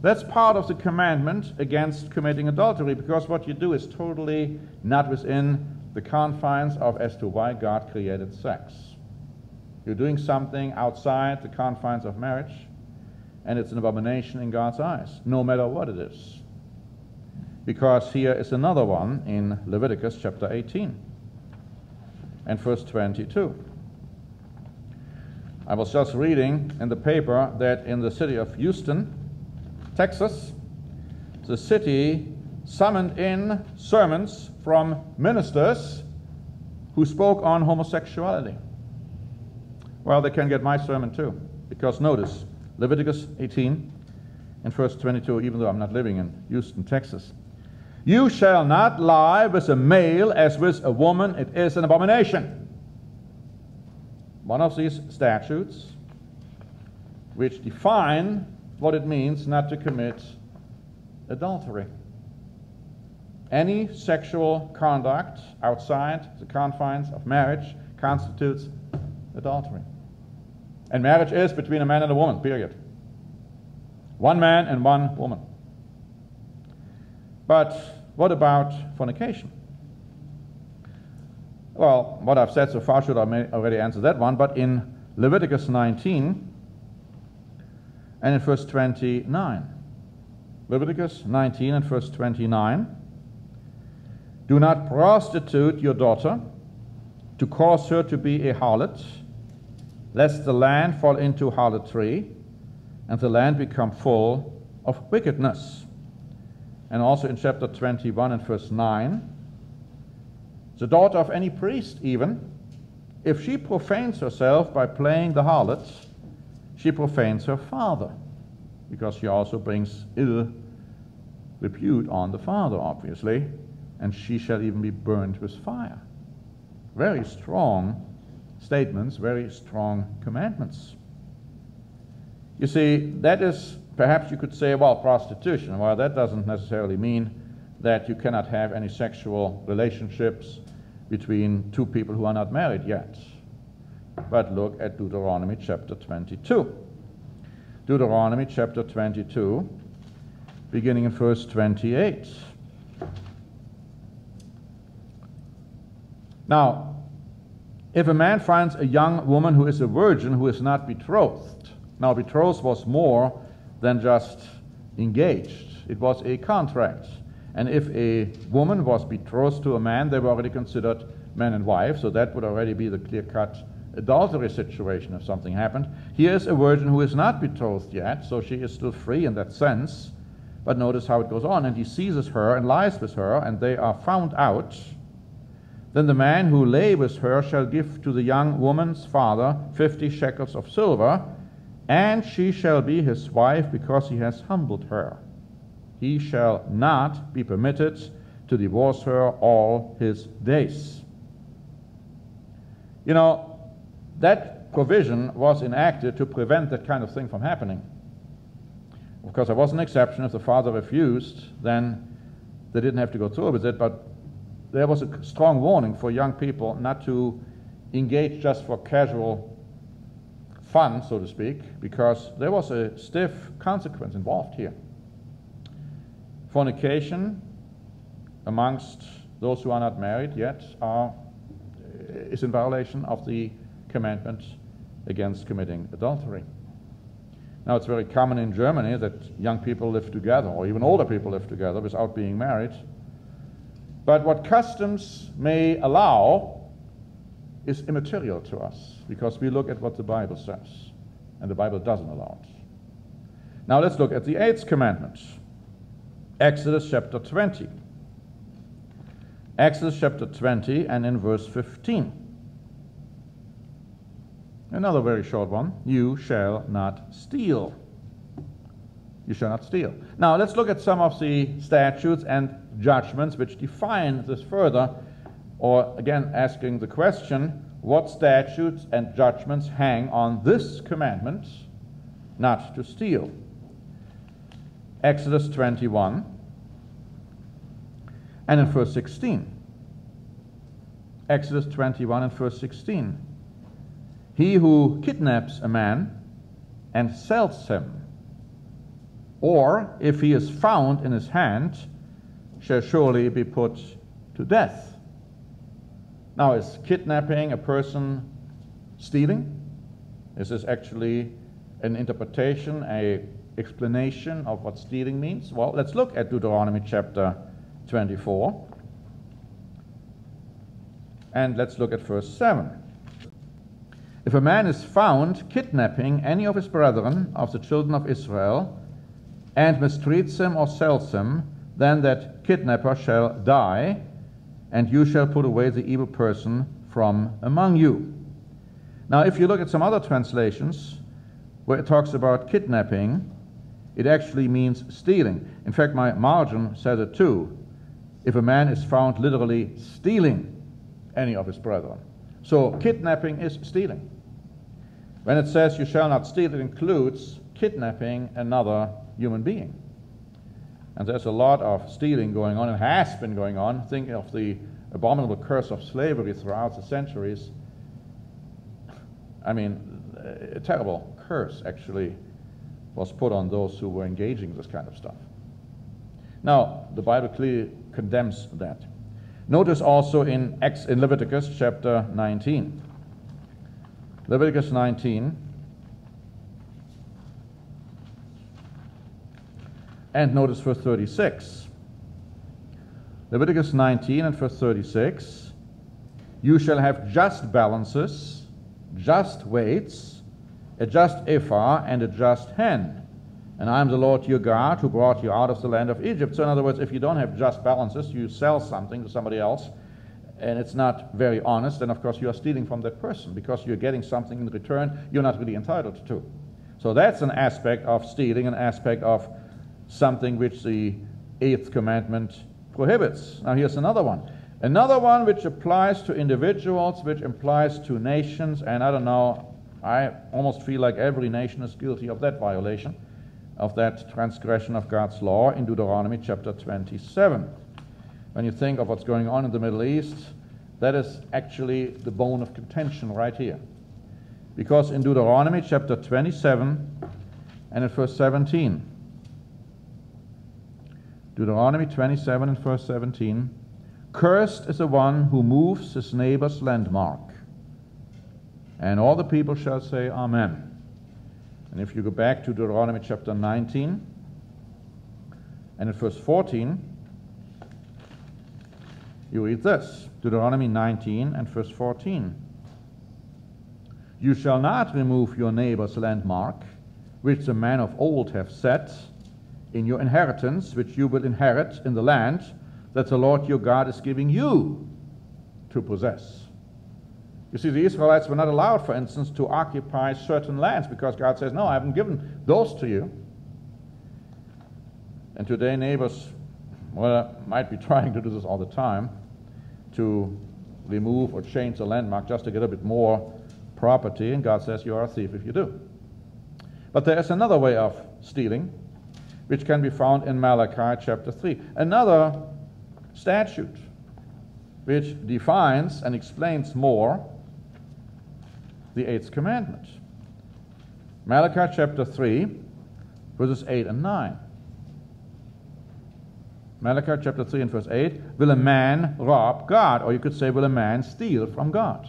A: That's part of the commandment against committing adultery, because what you do is totally not within the confines of as to why God created sex. You're doing something outside the confines of marriage, and it's an abomination in God's eyes, no matter what it is. Because here is another one in Leviticus chapter 18 and verse 22. I was just reading in the paper that in the city of Houston, Texas, the city summoned in sermons from ministers who spoke on homosexuality. Well, they can get my sermon too, because notice, Leviticus 18 and verse 22, even though I'm not living in Houston, Texas. You shall not lie with a male as with a woman, it is an abomination. One of these statutes which define what it means not to commit adultery. Any sexual conduct outside the confines of marriage constitutes adultery. And marriage is between a man and a woman, period. One man and one woman. But what about fornication? Well, what I've said so far should already answer that one, but in Leviticus 19 and in verse 29. Leviticus 19 and verse 29. Do not prostitute your daughter to cause her to be a harlot, lest the land fall into harlotry and the land become full of wickedness. And also in chapter 21 and verse 9, the daughter of any priest even, if she profanes herself by playing the harlot, she profanes her father, because she also brings ill repute on the father, obviously, and she shall even be burned with fire. Very strong statements, very strong commandments. You see, that is, perhaps you could say, well, prostitution. Well, that doesn't necessarily mean that you cannot have any sexual relationships between two people who are not married yet. But look at Deuteronomy chapter 22. Deuteronomy chapter 22, beginning in verse 28. Now, if a man finds a young woman who is a virgin, who is not betrothed. Now, betrothed was more than just engaged. It was a contract. And if a woman was betrothed to a man, they were already considered man and wife, so that would already be the clear-cut adultery situation if something happened. Here is a virgin who is not betrothed yet, so she is still free in that sense. But notice how it goes on. And he seizes her and lies with her, and they are found out. Then the man who lay with her shall give to the young woman's father 50 shekels of silver, and she shall be his wife because he has humbled her. He shall not be permitted to divorce her all his days. You know, that provision was enacted to prevent that kind of thing from happening. Of course, there was an exception. If the father refused, then they didn't have to go through with it, but there was a strong warning for young people not to engage just for casual fun, so to speak, because there was a stiff consequence involved here. Fornication amongst those who are not married yet is in violation of the commandment against committing adultery. Now, it's very common in Germany that young people live together, or even older people live together without being married. But what customs may allow is immaterial to us, because we look at what the Bible says, and the Bible doesn't allow it. Now let's look at the 8th commandment. Exodus chapter 20. Exodus chapter 20 and in verse 15. Another very short one. You shall not steal. You shall not steal. Now let's look at some of the statutes and judgments which define this further, or again asking the question, what statutes and judgments hang on this commandment not to steal? Exodus 21 and in verse 16. Exodus 21 and verse 16. He who kidnaps a man and sells him, or if he is found in his hand, shall surely be put to death. Now, is kidnapping a person stealing? Is this actually an interpretation, an explanation of what stealing means? Well, let's look at Deuteronomy chapter 24. And let's look at verse 7. If a man is found kidnapping any of his brethren of the children of Israel, and mistreats him or sells him, then that kidnapper shall die, and you shall put away the evil person from among you. Now, if you look at some other translations where it talks about kidnapping, it actually means stealing. In fact, my margin says it too. If a man is found literally stealing any of his brethren. So kidnapping is stealing. When it says you shall not steal, it includes kidnapping another human being. And there's a lot of stealing going on, and has been going on. Think of the abominable curse of slavery throughout the centuries. I mean, a terrible curse actually was put on those who were engaging this kind of stuff. Now, the Bible clearly condemns that. Notice also in Leviticus chapter 19. Leviticus 19. And notice verse 36. Leviticus 19 and verse 36. You shall have just balances, just weights, a just ephah, and a just hen. And I am the Lord your God who brought you out of the land of Egypt. So in other words, if you don't have just balances, you sell something to somebody else, and it's not very honest, then of course you are stealing from that person, because you're getting something in return you're not really entitled to. So that's an aspect of stealing, an aspect of something which the 8th commandment prohibits. Now here's another one. Another one which applies to individuals, which applies to nations, and I don't know, I almost feel like every nation is guilty of that violation, of that transgression of God's law, in Deuteronomy chapter 27. when you think of what's going on in the Middle East, that is actually the bone of contention right here. Because in Deuteronomy chapter 27 and in verse 17, Deuteronomy 27 and verse 17, cursed is the one who moves his neighbor's landmark. And all the people shall say, Amen. And if you go back to Deuteronomy chapter 19 and in verse 14, you read this, Deuteronomy 19 and verse 14. You shall not remove your neighbor's landmark, which the men of old have set, in your inheritance, which you will inherit in the land that the Lord your God is giving you to possess. You see, the Israelites were not allowed, for instance, to occupy certain lands because God says, no, I haven't given those to you. And today neighbors, well, might be trying to do this all the time, to remove or change the landmark just to get a bit more property, and God says you are a thief if you do. But there is another way of stealing, which can be found in Malachi chapter 3. Another statute which defines and explains more the 8th commandment. Malachi chapter 3, verses 8 and 9. Malachi chapter 3 and verse 8, will a man rob God? Or you could say, will a man steal from God?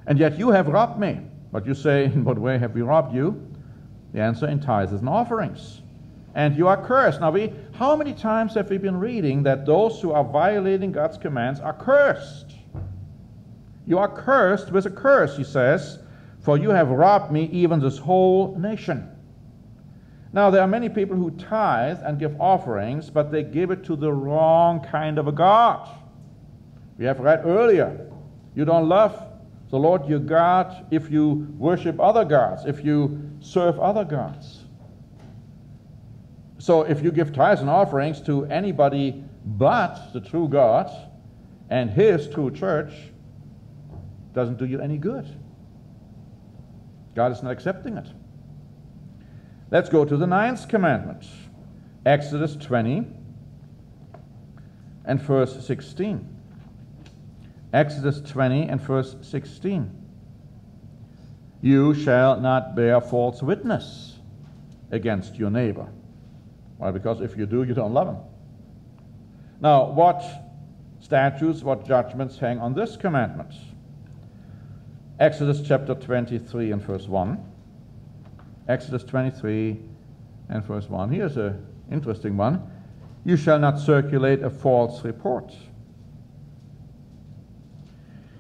A: And yet you have robbed me. But you say, in what way have we robbed you? The answer, in tithes and offerings. And you are cursed. Now, how many times have we been reading that those who are violating God's commands are cursed? You are cursed with a curse, he says, for you have robbed me, even this whole nation. Now, there are many people who tithe and give offerings, but they give it to the wrong kind of a God. We have read earlier, you don't love the Lord your God if you worship other gods, if you serve other gods. So if you give tithes and offerings to anybody but the true God and his true church, it doesn't do you any good. God is not accepting it. Let's go to the 9th commandment, Exodus 20 and verse 16. Exodus 20 and verse 16. You shall not bear false witness against your neighbor. Why? Because if you do, you don't love him. Now, what statutes, what judgments hang on this commandment? Exodus chapter 23 and verse 1. Exodus 23 and verse 1. Here's an interesting one. You shall not circulate a false report.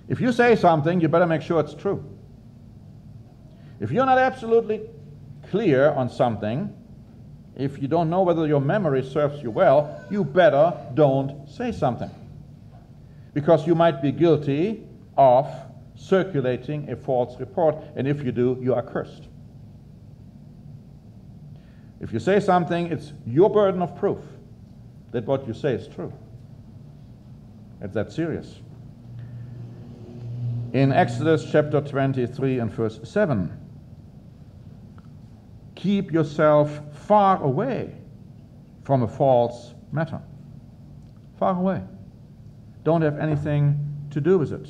A: If you say something, you better make sure it's true. If you're not absolutely clear on something, if you don't know whether your memory serves you well, you better don't say something. Because you might be guilty of circulating a false report, and if you do, you are cursed. If you say something, it's your burden of proof that what you say is true. It's that serious. In Exodus chapter 23 and verse 7, keep yourself far away from a false matter. Far away. Don't have anything to do with it.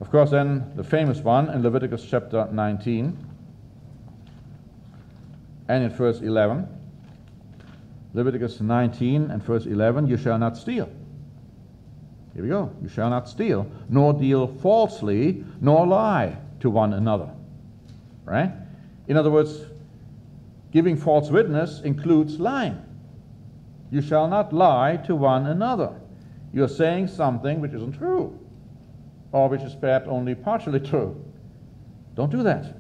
A: Of course, then the famous one in Leviticus chapter 19 and in verse 11. Leviticus 19 and verse 11, you shall not steal. Here we go. You shall not steal, nor deal falsely, nor lie to one another. Right? In other words, giving false witness includes lying. You shall not lie to one another. You're saying something which isn't true, or which is perhaps only partially true. Don't do that.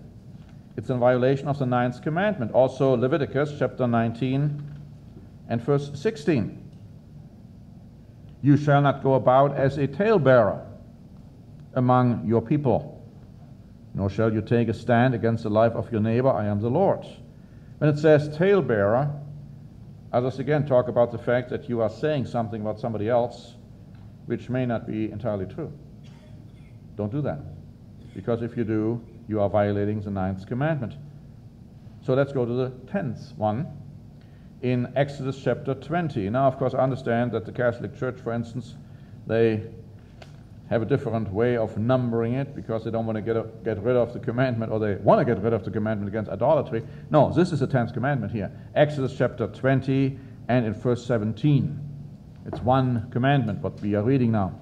A: It's in violation of the 9th commandment. Also Leviticus chapter 19 and verse 16. You shall not go about as a talebearer among your people, nor shall you take a stand against the life of your neighbor. I am the Lord. When it says talebearer, others again talk about the fact that you are saying something about somebody else which may not be entirely true. Don't do that, because if you do, you are violating the 9th commandment. So let's go to the 10th one. in Exodus chapter 20. Now, of course, I understand that the Catholic Church, for instance, they have a different way of numbering it because they don't want to get rid of the commandment, or they want to get rid of the commandment against idolatry. No, this is the 10th commandment here. Exodus chapter 20 and in verse 17. It's one commandment, what we are reading now.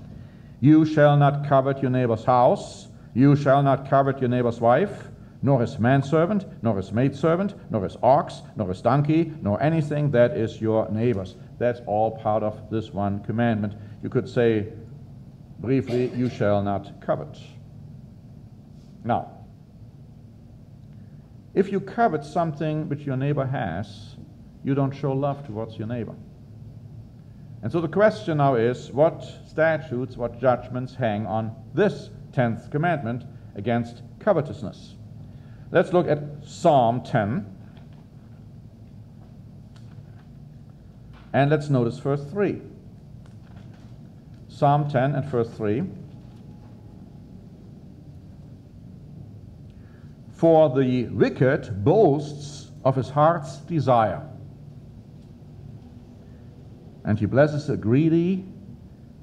A: You shall not covet your neighbor's house. You shall not covet your neighbor's wife, nor his manservant, nor his maidservant, nor his ox, nor his donkey, nor anything that is your neighbor's. That's all part of this one commandment. You could say, briefly, you shall not covet. Now, if you covet something which your neighbor has, you don't show love towards your neighbor. And so the question now is, what statutes, what judgments hang on this 10th commandment against covetousness? Let's look at Psalm 10. And let's notice verse 3. Psalm 10 and verse 3. For the wicked boasts of his heart's desire, and he blesses the greedy,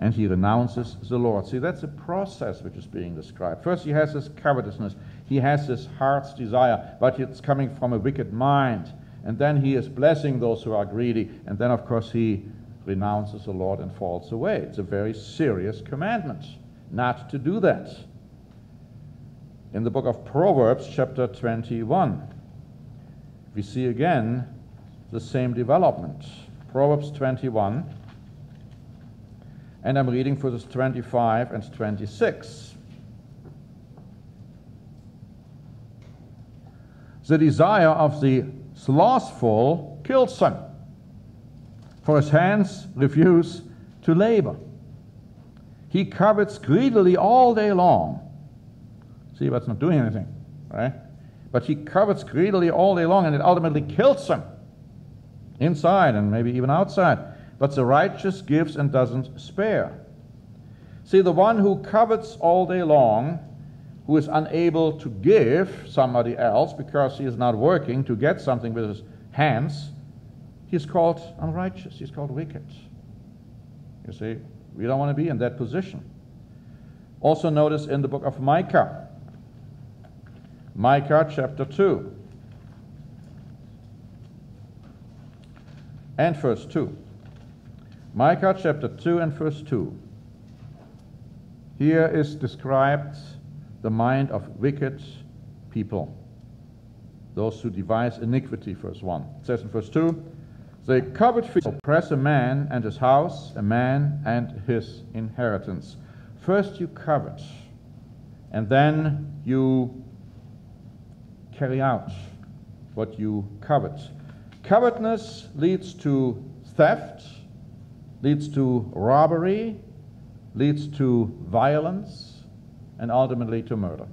A: and he renounces the Lord. See, that's a process which is being described. First, he has this covetousness. He has this heart's desire, but it's coming from a wicked mind. And then he is blessing those who are greedy. And then, of course, he renounces the Lord and falls away. It's a very serious commandment not to do that. In the book of Proverbs, chapter 21, we see again the same development. Proverbs 21, and I'm reading verses 25 and 26. The desire of the slothful kills him, for his hands refuse to labor. He covets greedily all day long. See, that's not doing anything, right? But he covets greedily all day long, and it ultimately kills him, inside and maybe even outside. But the righteous gives and doesn't spare. See, the one who covets all day long, who is unable to give somebody else because he is not working to get something with his hands, he's called unrighteous, he's called wicked. You see, we don't want to be in that position. Also notice in the book of Micah, Micah chapter 2 and verse 2. Micah chapter 2 and verse 2. Here is described the mind of wicked people, those who devise iniquity, verse 1. It says in verse 2, they covet for oppress a man and his house, a man and his inheritance. First you covet, and then you carry out what you covet. Covetousness leads to theft, leads to robbery, leads to violence, and ultimately to murder.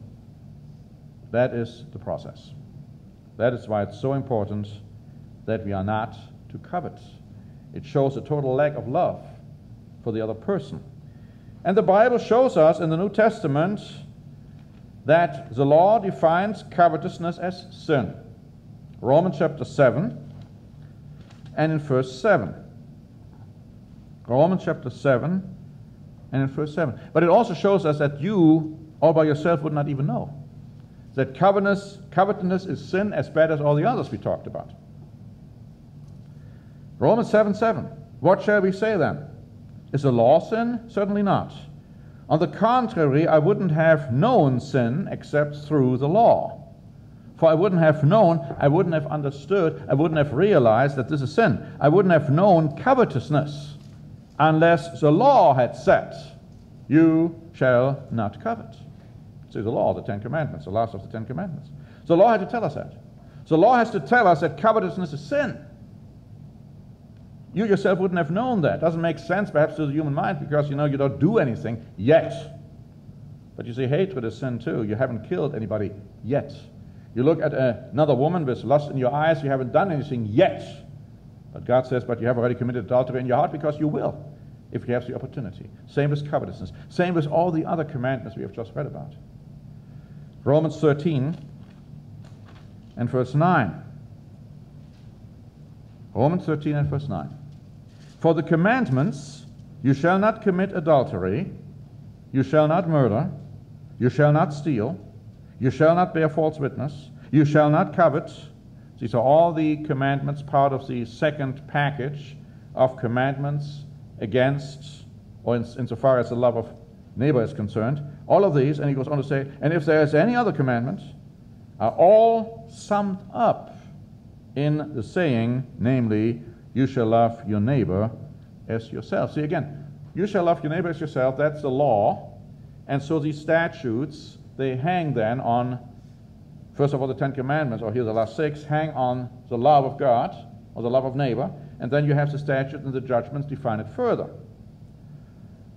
A: That is the process. That is why it's so important that we are not to covet. It shows a total lack of love for the other person. And the Bible shows us in the New Testament that the law defines covetousness as sin. Romans chapter 7 and in verse 7. Romans chapter 7 and in verse 7. But it also shows us that you all by yourself would not even know that covetousness is sin as bad as all the others we talked about. Romans 7:7. What shall we say then? Is the law sin? Certainly not. On the contrary, I wouldn't have known sin except through the law. For I wouldn't have known, I wouldn't have understood, I wouldn't have realized that this is sin. I wouldn't have known covetousness unless the law had said, you shall not covet. See, the law, the Ten Commandments, the last of the Ten Commandments. The law had to tell us that. The law has to tell us that covetousness is sin. You yourself wouldn't have known that. Doesn't make sense perhaps to the human mind because you don't do anything yet. But you see, hatred is sin too. You haven't killed anybody yet. You look at another woman with lust in your eyes, you haven't done anything yet. But God says, but you have already committed adultery in your heart because you will, if you have the opportunity. Same with covetousness. Same with all the other commandments we have just read about. Romans 13 and verse 9. Romans 13 and verse 9. For the commandments, you shall not commit adultery, you shall not murder, you shall not steal, you shall not bear false witness, you shall not covet. These are all the commandments, part of the second package of commandments against, or insofar as the love of neighbor is concerned. All of these, and he goes on to say, and if there is any other commandment, are all summed up in the saying, namely, you shall love your neighbor as yourself. See again, you shall love your neighbor as yourself, that's the law. And so these statutes, they hang then on, first of all, the Ten Commandments, or here the last six, hang on the love of God, or the love of neighbor, and then you have the statute and the judgments define it further.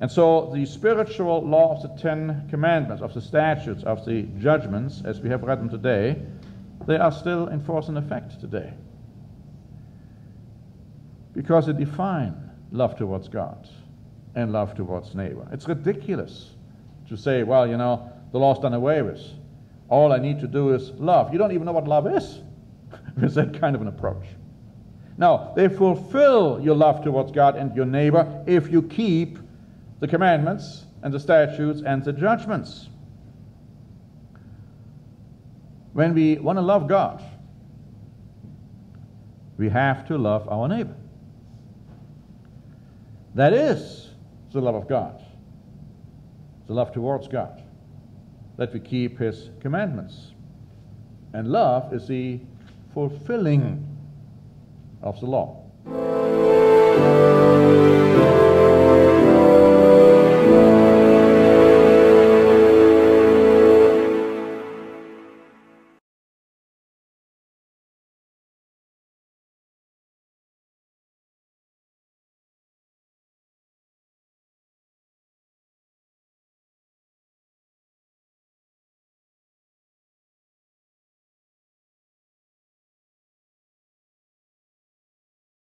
A: And so the spiritual law of the Ten Commandments, of the statutes, of the judgments, as we have read them today, they are still in force and effect today. Because they define love towards God and love towards neighbor. It's ridiculous to say, well, you know, the law's done away with. All I need to do is love. You don't even know what love is with that kind of an approach. Now, they fulfill your love towards God and your neighbor if you keep the commandments and the statutes and the judgments. When we want to love God, we have to love our neighbor. That is the love of God, the love towards God, that we keep His commandments. And love is the fulfilling of the law.